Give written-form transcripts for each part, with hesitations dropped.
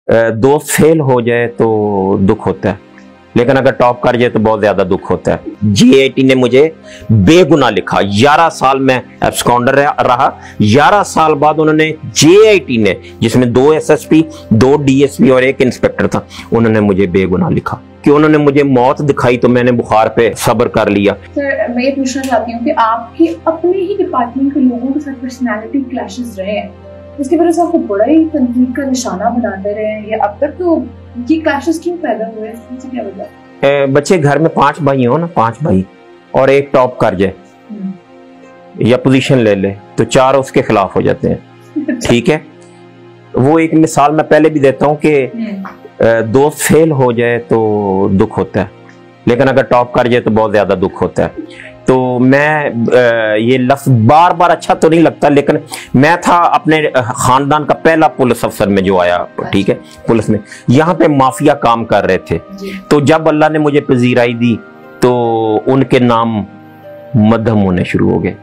दोस्त फेल हो जाए तो दुख होता है, लेकिन अगर टॉप कर जाए तो बहुत ज्यादा दुख होता है। जीएटी ने मुझे बेगुनाह लिखा, 11 साल में एब्सकॉन्डर रहा। 11 साल बाद उन्होंने जीएटी ने, जिसमें 2 एसएसपी, 2 डीएसपी और 1 इंस्पेक्टर था, उन्होंने मुझे बेगुनाह लिखा कि उन्होंने मुझे मौत दिखाई तो मैंने बुखार पे सब्र कर लिया। सर, मैं ये पूछना चाहती हूँ कि आपके अपने ही डिपार्टमेंट के लोगों के साथ पर्सनैलिटी क्लैशेस रहे हैं, इसकी वजह से आपको बड़ा ही तनकीद का निशाना बनाते रहे हैं, ये अब तक तो ये क्लैशेस क्यों पैदा हुए, इसकी क्या वजह है? बच्चे घर में 5 भाई हो ना, 5 भाई और एक टॉप कर जाए या पोजीशन ले ले तो 4 उसके खिलाफ हो जाते हैं। ठीक है, वो एक मिसाल मैं पहले भी देता हूँ कि दोस्त फेल हो जाए तो दुख होता है, लेकिन अगर टॉप कर जाए तो बहुत ज्यादा दुख होता है। तो मैं ये लफ्ज बार बार अच्छा तो नहीं लगता, लेकिन मैं था अपने खानदान का पहला पुलिस अफसर में जो आया, ठीक है, पुलिस में। यहाँ पे माफिया काम कर रहे थे, तो जब अल्लाह ने मुझे पजीराई दी तो उनके नाम मध्यम होने शुरू हो गए।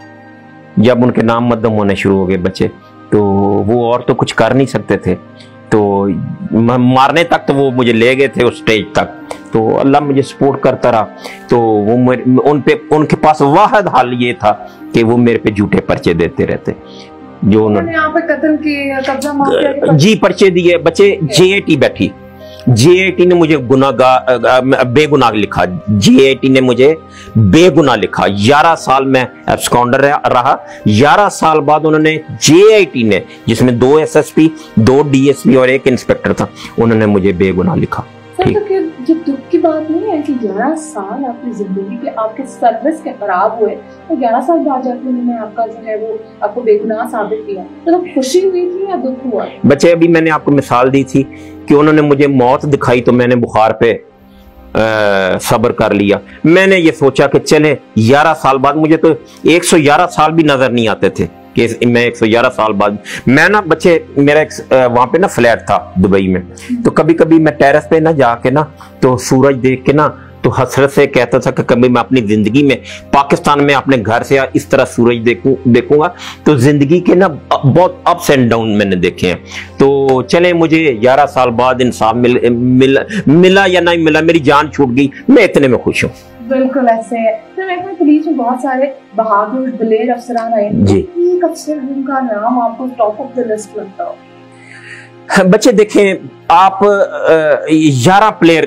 जब उनके नाम मध्यम होने शुरू हो गए बच्चे, तो वो और तो कुछ कर नहीं सकते थे, तो मारने तक तो वो मुझे ले गए थे उस स्टेज तक। तो अल्लाह मुझे सपोर्ट करता रहा, तो वो उनके पास वाहिद हल ये था कि वो मेरे पे झूठे पर्चे देते रहते, जो उन्होंने यहाँ पे कत्ल के कब्जा माफिया जी पर्चे दिए। बच्चे जेएटी बैठी, जेएटी ने मुझे बेगुनाह लिखा, जेएटी ने मुझे बेगुनाह लिखा। 11 साल में एब्सकॉन्डर रहा। 11 साल बाद उन्होंने जेएटी ने, जिसमें 2 एसएसपी, 2 डीएसपी और 1 इंस्पेक्टर था, उन्होंने मुझे बेगुनाह लिखा। ठीक, तो ये दुख की बात नहीं है कि 11 साल आपकी जिंदगी के, आपके सर्विस के खराब हुए, तो 11 साल बाद जाकर उन्होंने आपका जो है वो आपको बेगुनाह साबित किया, तो खुशी हुई थी या दुख हुआ? बच्चे, अभी मैंने आपको मिसाल दी थी कि उन्होंने मुझे मौत दिखाई तो मैंने बुखार पे सब्र कर लिया। मैंने ये सोचा कि चले 11 साल बाद, मुझे तो 111 साल भी नजर नहीं आते थे कि मैं 111 साल बाद, मैं ना बच्चे, मेरा एक वहां पे ना फ्लैट था दुबई में, तो कभी कभी मैं टेरेस पे ना जाके ना तो सूरज देख के ना तो हसरत से कहता था कि कभी मैं अपनी जिंदगी में पाकिस्तान में अपने घर से इस तरह सूरज देखूंगा। तो जिंदगी के ना बहुत अप्स एंड डाउन मैंने देखे हैं। तो चले, मुझे 11 साल बाद इंसाफ मिला या नहीं मिला, मेरी जान छूट गई, मैं इतने में खुश हूँ। बिल्कुल ऐसे है। तो मैं पुलिस में बहुत सारे बहादुर दलेर अफसरान आए, एक अफसर जिनका नाम आपको टॉप ऑफ द लिस्ट लगता हो? बच्चे देखें, आप 11 प्लेयर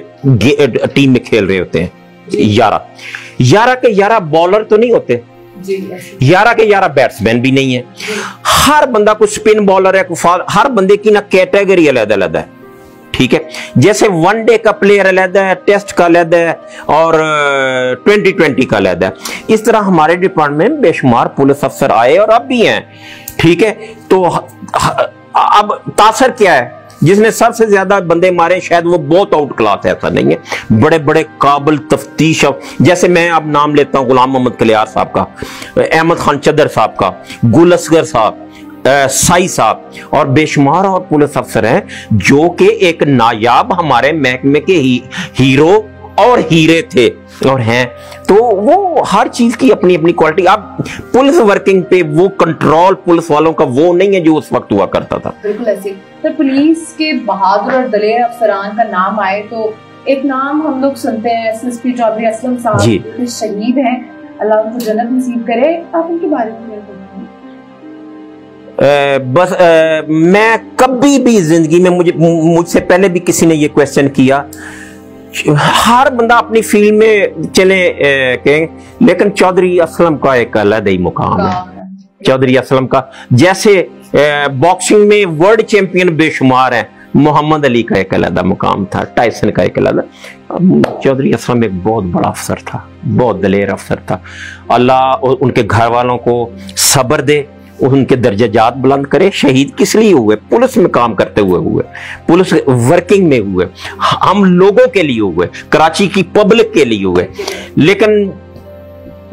टीम में खेल रहे होते हैं, 11 के 11 बॉलर तो नहीं होते, 11 के 11 बैट्समैन भी नहीं है। हर बंदा कोई स्पिन बॉलर है, हर बंदे की ना कैटेगरी अलग-अलग है। ठीक है, जैसे वनडे का प्लेयर अलग है, टेस्ट का अलग है और 2020 का अलग है। इस तरह हमारे डिपार्टमेंट में बेशुमार पुलिस अफसर आए और अब भी हैं। ठीक है, तो अब तासर क्या है, जिसने सबसे ज्यादा बंदे मारे शायद वो बहुत आउट क्लास है, ऐसा नहीं है। बड़े बड़े काबिल तफ्तीश, जैसे मैं अब नाम लेता हूं गुलाम मोहम्मद कलियार साहब का, अहमद खान चदर साहब का, गुल असगर साहब, साई साहब और बेशुमार और पुलिस अफसर हैं जो कि एक नायाब हमारे महकमे के हीरो और हीरे थे और हैं। तो वो हर चीज की अपनी अपनी क्वालिटी। अब पुलिस वर्किंग पे वो कंट्रोल पुलिस वालों का वो नहीं है जो उस वक्त हुआ करता था। बिल्कुल ऐसे। तो पुलिस के बहादुर और दलेर अफसरान का नाम आए तो एक नाम हम लोग सुनते हैं, एसएसपी चौधरी असलम साहब, जो शहीद हैं, अल्लाह उनको जन्नत नसीब करे। आप उनके बारे में बस मैं कभी भी जिंदगी में, मुझसे पहले भी किसी ने ये क्वेश्चन किया, हर बंदा अपनी फील्ड में चले कहेंगे, लेकिन चौधरी असलम का एक अलग ही मुकाम है। चौधरी असलम का, जैसे बॉक्सिंग में वर्ल्ड चैंपियन बेशुमार है, मोहम्मद अली का एक अलग मुकाम था, टाइसन का एक अलग। चौधरी असलम एक बहुत बड़ा अफसर था, बहुत दलेर अफसर था। अल्लाह उनके घर वालों को सब्र दे, उनके दर्जात बुलंद करे। शहीद किस लिए हुए? पुलिस में काम करते हुए, पुलिस वर्किंग में हुए, हम लोगों के लिए हुए, कराची की पब्लिक के लिए हुए। लेकिन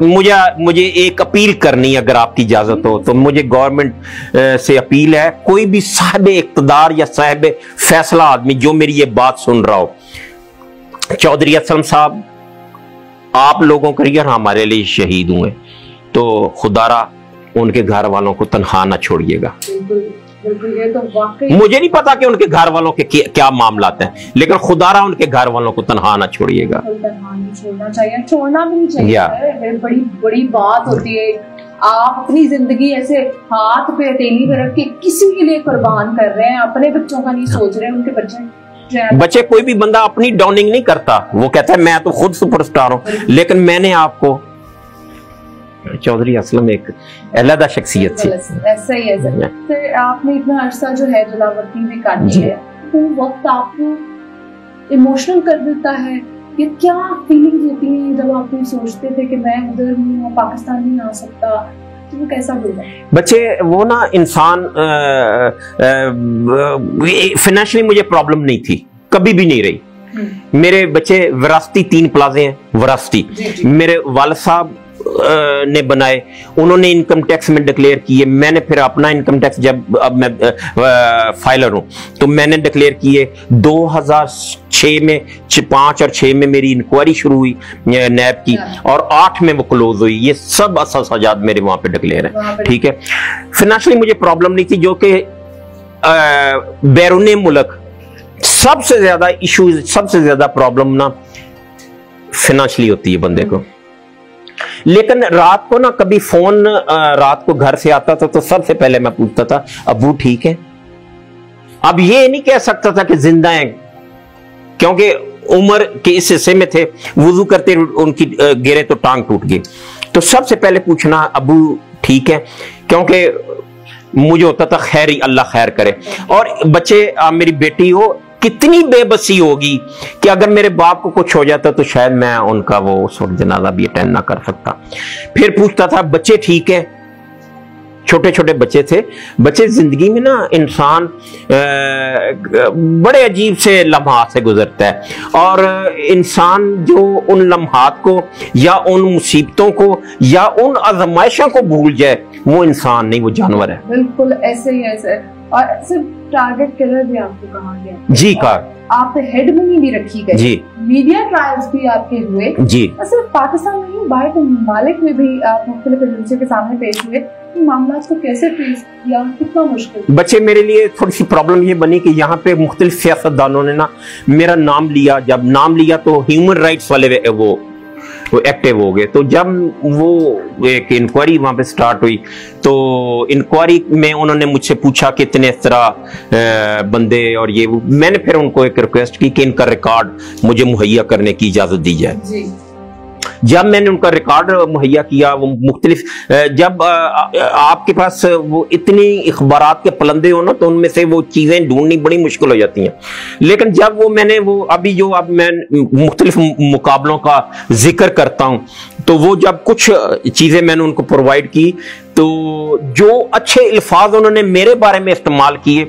मुझे एक अपील करनी, अगर आपकी इजाजत हो तो मुझे गवर्नमेंट से अपील है, कोई भी साहिब इक्तदार या साहिब फैसला आदमी जो मेरी ये बात सुन रहा हो, चौधरी असलम साहब आप लोगों के लिए हमारे लिए शहीद हुए, तो खुदारा उनके घर वालों को तनहा ना छोड़िएगा। ये तो वाकई मुझे नहीं पता कि उनके घर वालों के क्या मामला हैं, लेकिन खुदारा उनके घर वालों को तनहा ना छोड़िएगा। तनहा नहीं छोड़ना चाहिए, छोड़ना भी नहीं चाहिए। बड़ी बड़ी बात होती है, आप अपनी जिंदगी ऐसे हाथ पे हथेली पे रख के किसी के लिए कुर्बान कर रहे हैं, अपने बच्चों का नहीं सोच रहे हैं। उनके बच्चे कोई भी बंदा अपनी डाउनिंग नहीं करता, वो कहता है मैं तो खुद सुपरस्टार हूं, लेकिन मैंने आपको चौधरी असलम एक अलग शख्सियत थी। ऐसा ही है सर, आपने इतना अरसा जो है जलावतनी में काट दिया है, तो वक्त आपको इमोशनल कर देता है, ये क्या फीलिंग्स होती हैं जब आप सोचते थे कि मैं उधर हूँ, पाकिस्तान नहीं आ सकता, तो वो कैसा होगा? बच्चे वो ना इंसान फाइनेंशियली मुझे प्रॉब्लम नहीं थी, कभी भी नहीं रही। मेरे बच्चे विरासती 3 प्लाजे हैं, विरासती मेरे वालिद साहब ने बनाए, उन्होंने इनकम टैक्स में डिक्लेयर किए, मैंने फिर अपना इनकम टैक्स, जब अब मैं फाइलर हूं तो मैंने डिक्लेयर किए। 2006 में 5 और 6 में मेरी इंक्वायरी शुरू हुई नैब की, और 8 में वो क्लोज हुई। ये सब अससाजात मेरे वहां पे डिक्लेयर है, ठीक है। फाइनेंशियली मुझे प्रॉब्लम नहीं थी, जो कि बैरून मुल्क सबसे ज्यादा इशू, सबसे ज्यादा प्रॉब्लम ना फाइनेंशियली होती है बंदे को। लेकिन रात को ना कभी फोन रात को घर से आता था तो सबसे पहले मैं पूछता था अबू ठीक है। अब ये नहीं कह सकता था कि जिंदा हैं, क्योंकि उम्र के इस हिस्से में थे, वुजू करते उनकी गिरे तो टांग टूट गई। तो सबसे पहले पूछना अबू ठीक है, क्योंकि मुझे होता था खैर ही अल्लाह खैर करे। और बच्चे मेरी बेटी हो, कितनी बेबसी होगी कि अगर मेरे बाप को कुछ हो जाता तो शायद मैं उनका वो सुर जनाजा भी अटेंड ना कर सकता। फिर पूछता था बच्चे ठीक है, छोटे छोटे बच्चे थे। बच्चे जिंदगी में ना इंसान बड़े अजीब से लम्हात से गुजरता है, और इंसान जो उन लम्हात को या उन मुसीबतों को या उन आजमाइशों को भूल जाए, वो इंसान नहीं, वो जानवर है। बिल्कुल ऐसे ही है सर। और सिर्फ टारगेट किलर भी आपको कहा गया जी, कार आप हेड में ही नहीं रखी गई जी। मीडिया ट्रायल्स भी आपके हुए जी, और सिर्फ पाकिस्तान में ही बाहर के ममालिक में भी आप मुख्तलिफ एजेंसियों के सामने पेश हुए। मामला को कैसे फेस किया, कितना मुश्किल? बच्चे मेरे लिए थोड़ी सी प्रॉब्लम ये बनी कि यहाँ पे मुख्तलिफ सियासतदानों ने ना मेरा नाम लिया। जब नाम लिया तो ह्यूमन राइट्स वाले वो एक्टिव हो गए। तो जब वो एक इंक्वायरी वहां पे स्टार्ट हुई, तो इंक्वायरी में उन्होंने मुझसे पूछा कि इतने इस तरह बंदे और ये, मैंने फिर उनको एक रिक्वेस्ट की कि इनका रिकॉर्ड मुझे मुहैया करने की इजाजत दी जाए जी। जब मैंने उनका रिकॉर्ड मुहैया किया, वो मुख्तलिफ, जब आपके पास वो इतनी इखबारात के पलंदे हो ना, तो उनमें से वो चीजें ढूंढनी बड़ी मुश्किल हो जाती हैं। लेकिन जब वो मैंने वो अभी जो अब मैं मुख्तलिफ मुकाबलों का जिक्र करता हूं, तो वो जब कुछ चीजें मैंने उनको प्रोवाइड की, तो जो अच्छे अल्फाज उन्होंने मेरे बारे में इस्तेमाल किए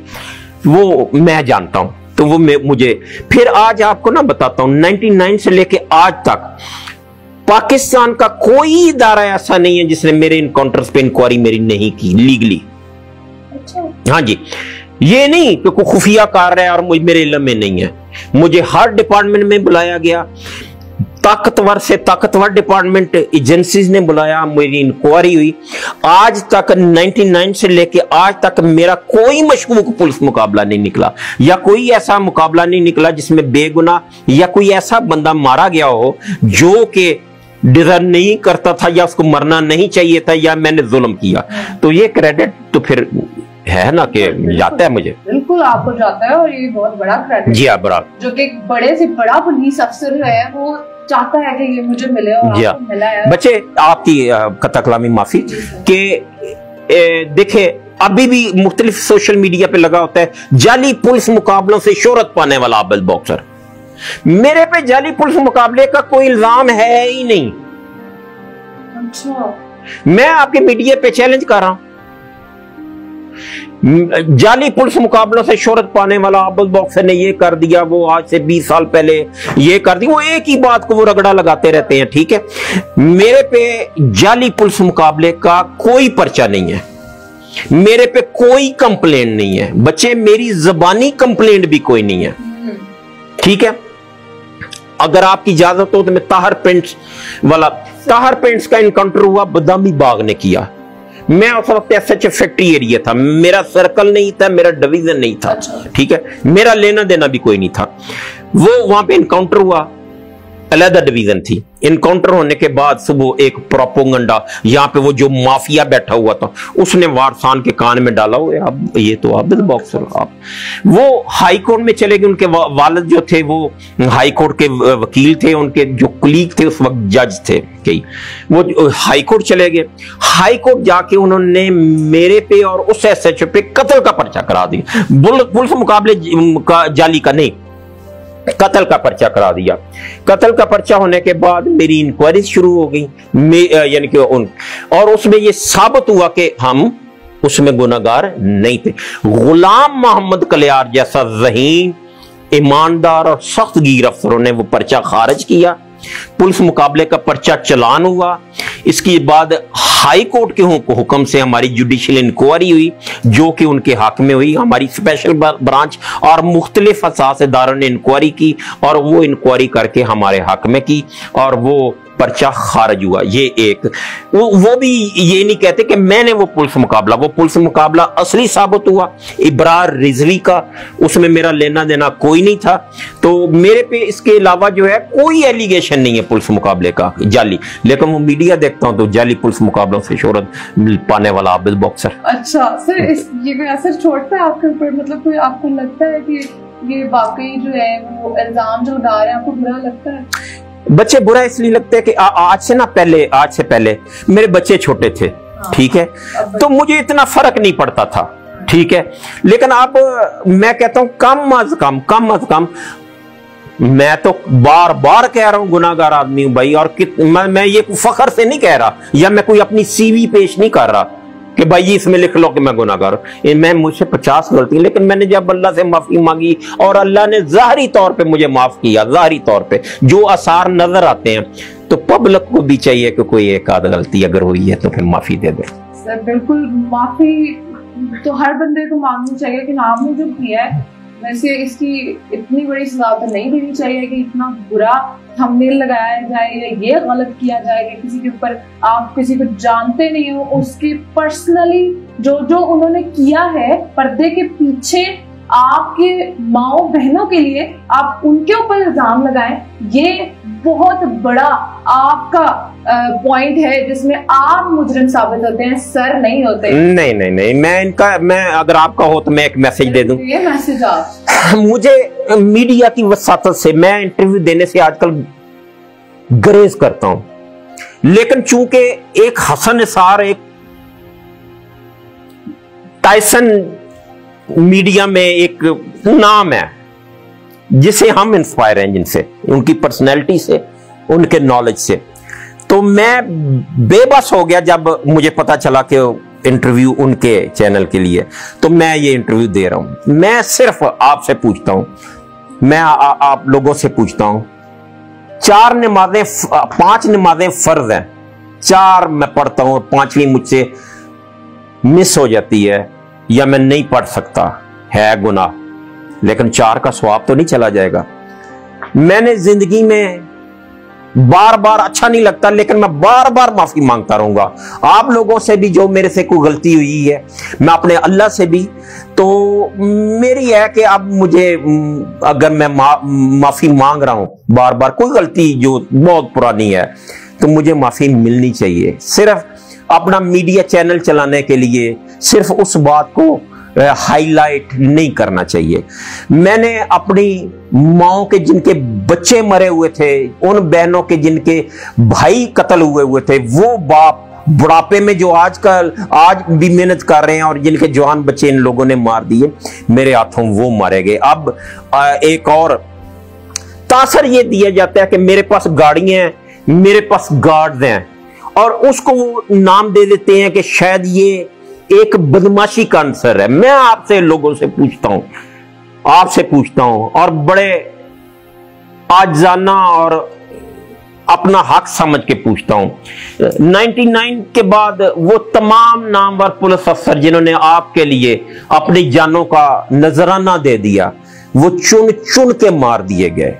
वो मैं जानता हूं। तो वो मुझे फिर आज आपको ना बताता हूं, 99 से लेके आज तक पाकिस्तान का कोई इदारा ऐसा नहीं है जिसने मेरे इनकाउंटर्स पे इंक्वायरी मेरी नहीं की लीगली। अच्छा। हाँ जी, ये नहीं कि कोई खुफिया कार्य है और मुझे मेरे इल्म में नहीं है। मुझे हर डिपार्टमेंट में बुलाया गया, ताकतवर से ताकतवर डिपार्टमेंट एजेंसीज ने बुलाया, मेरी इंक्वायरी हुई। आज तक 99 से लेके आज तक मेरा कोई मशकूक पुलिस मुकाबला नहीं निकला, या कोई ऐसा मुकाबला नहीं निकला जिसमें बेगुनाह या कोई ऐसा बंदा मारा गया हो जो कि डिजर्व नहीं करता था, या उसको मरना नहीं चाहिए था, या मैंने जुल्म किया। तो ये क्रेडिट तो फिर है ना कि जाता है मुझे। बिल्कुल आपको जाता है, और ये बहुत बड़ा क्रेडिट जी। आप जो कि बड़े से बड़ा पुलिस अफसर है, वो चाहता है कि ये मुझे मिले, और आपको मिला है। बच्चे आपकी कता कलामी माफी के देखे, अभी भी मुख्तलिफ सोशल मीडिया पे लगा होता है जाली पुलिस मुकाबलों से शोहरत पाने वाला आबिद बॉक्सर। मेरे पे जाली पुलिस मुकाबले का कोई इल्जाम है ही नहीं। अच्छा। मैं आपके मीडिया पे चैलेंज कर रहा हूं, जाली पुलिस मुकाबलों से शोहरत पाने वाला आबिद बॉक्सर ने ये कर दिया, वो आज से 20 साल पहले ये कर दिया, वो एक ही बात को वो रगड़ा लगाते रहते हैं। ठीक है, मेरे पे जाली पुलिस मुकाबले का कोई पर्चा नहीं है, मेरे पे कोई कंप्लेंट नहीं है। बच्चे मेरी जबानी कंप्लेंट भी कोई नहीं है। ठीक है, अगर आपकी इजाजत हो तो मैं ताहर पेंट्स वाला, ताहर पेंट्स का इनकाउंटर हुआ बदामी बाग ने किया, मैं उस वक्त एसएच फैक्ट्री एरिया था, मेरा सर्कल नहीं था, मेरा डिवीजन नहीं था। ठीक है, मेरा लेना देना भी कोई नहीं था। वो वहां पे इनकाउंटर हुआ, अलग डिवीजन थी। इनकाउंटर होने के बाद सुबह एक प्रोपोगंडा, यहाँ पे वो जो माफिया बैठा हुआ था उसने वारसान के कान में डाला हुआ, अब ये तो आबिद बॉक्सर। आप वो हाई कोर्ट में चले गए, उनके वालिद जो थे वो हाई कोर्ट के वकील थे, उनके जो कुलीग थे उस वक्त जज थे कई, वो हाई कोर्ट चले गए। हाई कोर्ट जाके उन्होंने मेरे पे और उस एसएचओ पे कत्ल का पर्चा करा दिया, पुलिस मुकाबले जाली का नहीं, कत्ल का पर्चा करा दिया। कत्ल का पर्चा होने के बाद मेरी इंक्वायरी शुरू हो गई, यानी कि और उसमें यह साबित हुआ कि हम उसमें गुनाहगार नहीं थे। गुलाम मोहम्मद कलियार जैसा ज़हीन, ईमानदार और सख्त गिर अफसरों ने वो पर्चा खारिज किया। पुलिस मुकाबले का पर्चा चलान हुआ। इसके बाद हाई कोर्ट के हुक्म से हमारी जुडिशियल इंक्वायरी हुई, जो कि उनके हक में हुई। हमारी स्पेशल ब्रांच और मुख्तलिफ असास इदारों ने इंक्वायरी की और वो इंक्वायरी करके हमारे हक में की और वो पर्चा खारिज हुआ। ये एक वो भी ये नहीं कहते कि मैंने वो पुलिस मुकाबला असली साबित हुआ। इब्रार रिजवी का उसमें मेरा लेना देना कोई नहीं था, तो मेरे पे इसके अलावा जो है कोई एलिगेशन नहीं है पुलिस मुकाबले का जाली। लेकिन वो मीडिया देखता हूं तो जाली पुलिस मुकाबलों से शोहरत पाने वाला आबिद बॉक्सर। अच्छा सर, ये कोई असर छोड़ता है आपके ऊपर? मतलब कोई आपको लगता है कि ये वाकई जो है वो इल्जाम जो लगा रहे हैं आपको बुरा लगता है? बच्चे बुरा इसलिए लगते हैं कि आज से पहले मेरे बच्चे छोटे थे। ठीक है, तो मुझे इतना फर्क नहीं पड़ता था। ठीक है, लेकिन अब मैं कहता हूं कम अज कम मैं तो बार बार कह रहा हूं गुनाहगार आदमी हूं भाई, और मैं ये फखर से नहीं कह रहा या मैं कोई अपनी सीवी पेश नहीं कर रहा कि भाई इसमें लिख लो कि मैं गुनाहगार हूं। मैं मुझसे 50 गलती, लेकिन मैंने जब अल्लाह से माफी मांगी और अल्लाह ने ज़ाहिरी तौर पे मुझे माफ किया, ज़ाहिरी तौर पे जो आसार नजर आते हैं, तो पब्लिक को भी चाहिए कि कोई एक आध गलती अगर हुई है तो फिर माफी दे दे। सर बिल्कुल, माफी तो हर बंदे को मांगनी चाहिए, लेकिन आपने जो किया है वैसे इसकी इतनी बड़ी सजा तो नहीं देनी चाहिए कि इतना बुरा थंबनेल लगाया जाए या ये गलत किया जाए कि किसी के ऊपर, आप किसी को जानते नहीं हो, उसकी पर्सनली जो उन्होंने किया है पर्दे के पीछे आपके माओ बहनों के लिए आप उनके ऊपर इल्जाम लगाएं, ये बहुत बड़ा आपका पॉइंट है जिसमें आप मुजरिम साबित होते हैं, सर नहीं होते। नहीं, मैं अगर आपका हो तो मैं एक मैसेज दे दूं। ये मैसेज आप मुझे मीडिया की वसातत से, मैं इंटरव्यू देने से आजकल गरेज करता हूं, लेकिन चूंकि एक हसन निसार, एक टाइसन मीडिया में एक नाम है जिसे हम इंस्पायर हैं, जिनसे, उनकी पर्सनैलिटी से, उनके नॉलेज से, तो मैं बेबस हो गया जब मुझे पता चला कि इंटरव्यू उनके चैनल के लिए, तो मैं ये इंटरव्यू दे रहा हूं। मैं सिर्फ आपसे पूछता हूं, मैं आप लोगों से पूछता हूं, 5 नमाजें फर्ज हैं, 4 मैं पढ़ता हूं, 5वीं मुझसे मिस हो जाती है या मैं नहीं पढ़ सकता, है गुनाह, लेकिन 4 का सवाब तो नहीं चला जाएगा। मैंने जिंदगी में बार बार, अच्छा नहीं लगता लेकिन मैं बार बार माफी मांगता रहूंगा आप लोगों से भी, जो मेरे से कोई गलती हुई है, मैं अपने अल्लाह से भी। तो मेरी है कि अब मुझे, अगर मैं माफी मांग रहा हूं बार बार, कोई गलती जो बहुत पुरानी है, तो मुझे माफी मिलनी चाहिए। सिर्फ अपना मीडिया चैनल चलाने के लिए सिर्फ उस बात को हाईलाइट नहीं करना चाहिए। मैंने अपनी माओ के जिनके बच्चे मरे हुए थे, उन बहनों के जिनके भाई कत्ल हुए थे, वो बाप बुढ़ापे में जो आज भी मेहनत कर रहे हैं और जिनके जवान बच्चे इन लोगों ने मार दिए, मेरे हाथों वो मारे गए। अब एक और तासर ये दिया जाता है कि मेरे पास गाड़ियां हैं, मेरे पास गार्ड्स हैं, और उसको वो नाम दे देते हैं कि शायद ये एक बदमाशी का आंसर है। मैं आपसे लोगों से पूछता हूं, आपसे पूछता हूं, और बड़े आजाना और अपना हक समझ के पूछता हूं, 99 के बाद वो तमाम नामवर पुलिस अफसर जिन्होंने आपके लिए अपनी जानों का नजराना दे दिया, वो चुन चुन के मार दिए गए,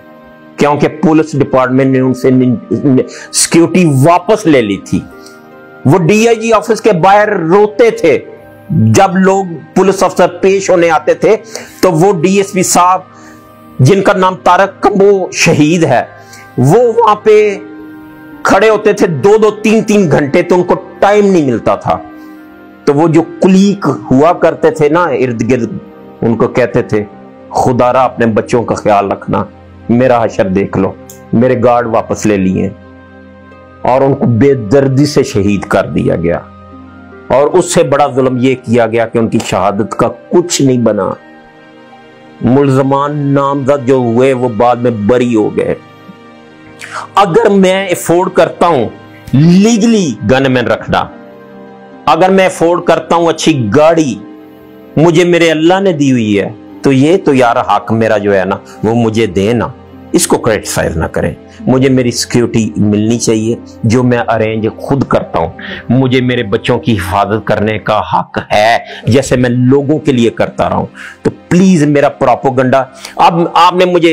क्योंकि पुलिस डिपार्टमेंट ने उनसे सिक्योरिटी वापस ले ली थी। वो डीआईजी ऑफिस के बाहर रोते थे जब लोग पुलिस अफसर पेश होने आते थे, तो वो डीएसपी साहब जिनका नाम तारक, वो शहीद है, वो वहां पे खड़े होते थे 2-3 घंटे, तो उनको टाइम नहीं मिलता था। तो वो जो कुलीक हुआ करते थे ना इर्द गिर्द, उनको कहते थे खुदारा अपने बच्चों का ख्याल रखना, मेरा हशर देख लो, मेरे गार्ड वापस ले लिए। और उनको बेदर्दी से शहीद कर दिया गया। और उससे बड़ा जुल्म यह किया गया कि उनकी शहादत का कुछ नहीं बना। मुल्जमान नामजद जो हुए वो बाद में बरी हो गए। अगर मैं अफोर्ड करता हूं लीगली गनमैन रखना, अगर मैं अफोर्ड करता हूं अच्छी गाड़ी मुझे मेरे अल्लाह ने दी हुई है, तो ये तो यार हक मेरा जो है ना वो मुझे देना, इसको क्रिटिसाइज ना करें। मुझे मेरी सिक्योरिटी मिलनी चाहिए जो मैं अरेंज खुद करता हूं। मुझे मेरे बच्चों की हिफाजत करने का हक है जैसे मैं लोगों के लिए करता रहा हूं। तो प्लीज मेरा प्रोपेगेंडा, अब आपने मुझे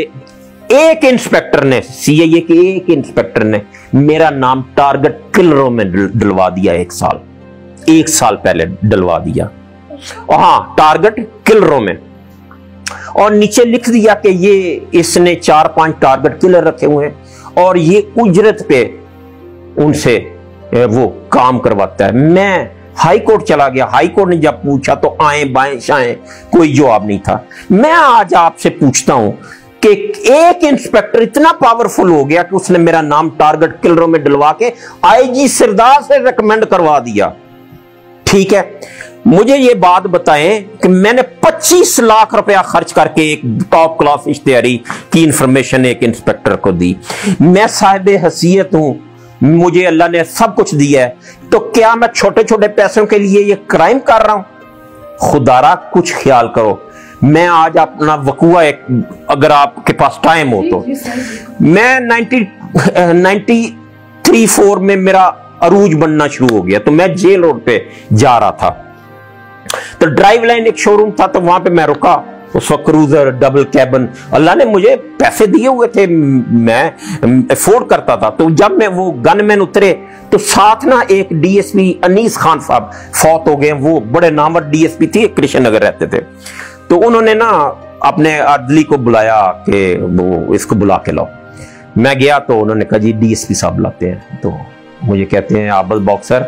एक इंस्पेक्टर ने, सीआईए के एक इंस्पेक्टर ने मेरा नाम टारगेट किलरों में डलवा दिया। 1 साल पहले डलवा दिया, हाँ टारगेट किलरों में, और नीचे लिख दिया कि ये इसने 4-5 टारगेट किलर रखे हुए हैं और ये उजरत पे उनसे वो काम करवाता है। मैं हाई कोर्ट चला गया, हाई कोर्ट ने जब पूछा तो आए बाएं शाएं कोई जवाब नहीं था। मैं आज आपसे पूछता हूं कि एक इंस्पेक्टर इतना पावरफुल हो गया कि उसने मेरा नाम टारगेट किलरों में डलवा के आईजी सिरदार से रिकमेंड करवा दिया। ठीक है, मुझे ये बात बताएं कि मैंने 25 लाख रुपया खर्च करके एक टॉप क्लास इश्तिहारी की इंफॉर्मेशन एक इंस्पेक्टर को दी। मैं साहिब हसीयत हूं, मुझे अल्लाह ने सब कुछ दिया है, तो क्या मैं छोटे छोटे पैसों के लिए ये क्राइम कर रहा हूं? खुदारा कुछ ख्याल करो। मैं आज अपना वकूआ एक, अगर आपके पास टाइम हो तो, मैं 93-4 में मेरा अरूज बनना शुरू हो गया, तो मैं जेल रोड पे जा रहा था, तो ड्राइव लाइन एक शोरूम था, तो वहां पे मैं रुका। उस वक्त क्रूजर डबल कैबिन, अल्लाह ने मुझे पैसे दिए हुए थे, मैं अफोर्ड करता था। तो जब मैं वो गनमैन उतरे तो साथ ना एक डीएसपी अनीस खान साहब फौत हो गए, वो बड़े नामवर डीएसपी थे, कृष्ण नगर रहते थे। तो उन्होंने ना अपने आदली को बुलाया कि वो इसको बुला के लाओ। मैं गया तो उन्होंने कहा जी डीएसपी साहब लाते हैं। तो मुझे कहते हैं आबल बॉक्सर,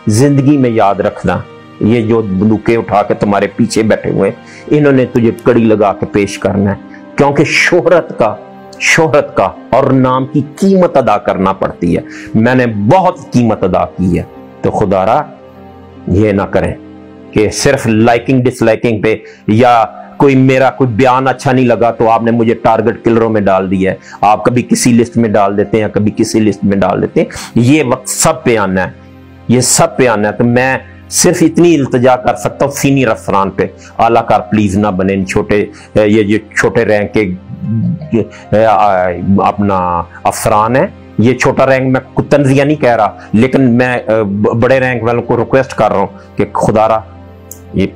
जिंदगी में याद रखना, ये जो बंदूकें उठा के तुम्हारे पीछे बैठे हुए इन्होंने तुझे कड़ी लगा के पेश करना है, क्योंकि शोहरत का और नाम की कीमत अदा करना पड़ती है। मैंने बहुत कीमत अदा की है। तो खुदारा ये ना करें कि सिर्फ लाइकिंग डिसलाइकिंग पे, या कोई मेरा कोई बयान अच्छा नहीं लगा तो आपने मुझे टारगेट किलरों में डाल दिया है। आप कभी किसी लिस्ट में डाल देते हैं, कभी किसी लिस्ट में डाल देते हैं। ये वक्त सब पे आना है, ये सब पे आना है। तो मैं सिर्फ इतनी इल्तिजा कर सकता हूँ सीनियर अफसरान पे, आलाकार प्लीज ना बने। छोटे ये छोटे रैंक के अपना अफसरान है, ये छोटा रैंक मैं तंजिया नहीं कह रहा, लेकिन मैं बड़े रैंक वालों को रिक्वेस्ट कर रहा हूँ कि खुदारा ये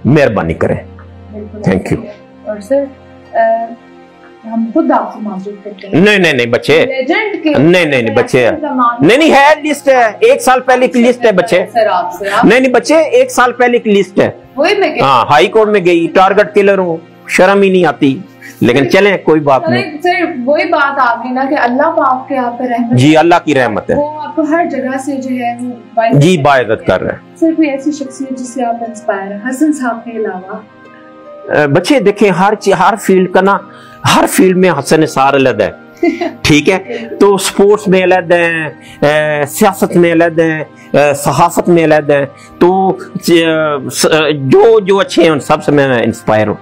मेहरबानी करें। Thank you. और सर हम खुद आपसे माजूद करते हैं। नहीं बच्चे, नहीं बच्चे, नहीं है, लिस्ट है, 1 साल पहले की लिस्ट है बच्चे। नहीं बच्चे, 1 साल पहले की लिस्ट है। हाँ, हाई कोर्ट में गई, टारगेट किलर हूँ, शर्म ही नहीं आती। लेकिन चले कोई बात नहीं। सर वही बात आ गई ना कि अल्लाह पाक के आप पे रहमत, जी अल्लाह की रहमत है, वो आपको हर जगह से जो है वो जी बाइज्जत कर रहे हैं। सर कोई ऐसी शख्सियत जिससे आप इंस्पायर हैं हसन साहब के अलावा? बच्चे देखें, हर फील्ड का ना, हर फील्ड में हसन निसार अलग है। ठीक है, तो स्पोर्ट्स में अलग है, सियासत में अलग है, सहाफत में अलग है। तो जो अच्छे हैं उन सबसे मैं इंस्पायर हूँ।